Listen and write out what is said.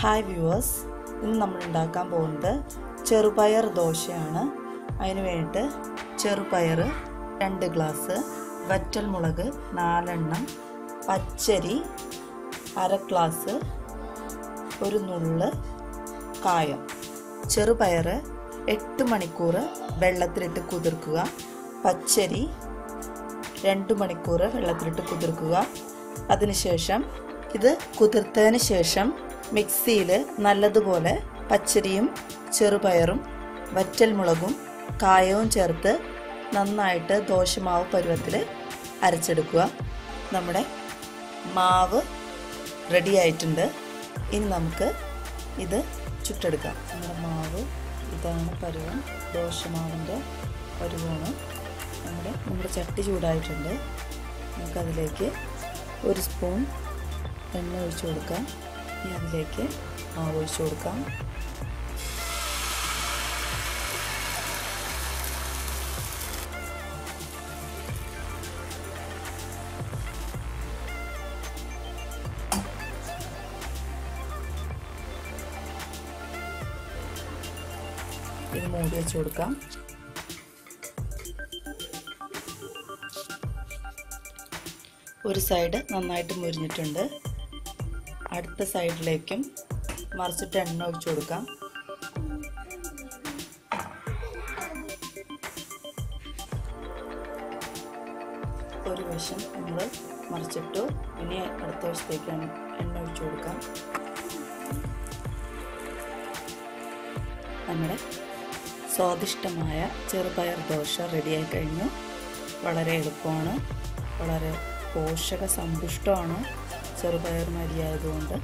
Hi viewers, ഇന്ന് നമ്മൾ ഉണ്ടാക്കാൻ പോകുന്നത് ചെറുപയർ ദോശയാണ്. അതിന് വേണ്ടിയിട്ട് ചെറുപയർ 2 ഗ്ലാസ്, വറ്റൽമുളക് 4 എണ്ണം, പച്ചരി 1/2 ഗ്ലാസ്, ഒരു നുള്ള് കായം. ചെറുപയർ 8 മണിക്കൂർ വെള്ളത്തിലിട്ട് കുതിർക്കുക. പച്ചരി 2 മണിക്കൂർ വെള്ളത്തിലിട്ട് കുതിർക്കുക. അതിനുശേഷം ഇത് കുതിർത്തതിന് ശേഷം മിക്സിയിൽ നല്ലതുപോലെ പച്ചരിയും ചെറുപയറും വറ്റൽമുളകും കായവും ചേർത്ത് നന്നായിട്ട് ദോശമാവ് പരുവത്തിൽ അരച്ചെടുക്കുക. നമ്മുടെ മാവ് റെഡി ആയിട്ടുണ്ട്. ഇനി നമുക്ക് ഇത് ചുട്ടെടുക്കാം. നമ്മുടെ മാവ് ഇതാണ് പരുവം, ദോശമാവിൻ്റെ പരുവമാണ്. നമ്മുടെ ചട്ടി ചൂടായിട്ടുണ്ട്. നമുക്കതിലേക്ക് 1 സ്പൂൺ എണ്ണ ഒഴിച്ചു കൊടുക്കാം. ഇനി അതിലേക്ക് മാവ് ഒഴിച്ചു കൊടുക്കാം. ഇത് മൂടി വെച്ച് കൊടുക്കാം. ഒരു സൈഡ് നന്നായിട്ട് മുരിഞ്ഞിട്ടുണ്ട്. അടുത്ത സൈഡിലേക്കും മറിച്ചിട്ട് എണ്ണ ഒഴിച്ചു കൊടുക്കാം. ഒരു വശം നമ്മൾ മറിച്ചിട്ടു. ഇനി അടുത്ത വശത്തേക്ക് എണ്ണ ഒഴിച്ചു കൊടുക്കാം. നമ്മുടെ സ്വാദിഷ്ടമായ ചെറുപയർ ദോശ റെഡിയായി കഴിഞ്ഞു. വളരെ എളുപ്പമാണ്, വളരെ പോഷക സമ്പുഷ്ടമാണ് ചെറുപയർ അരിയായതുകൊണ്ട്.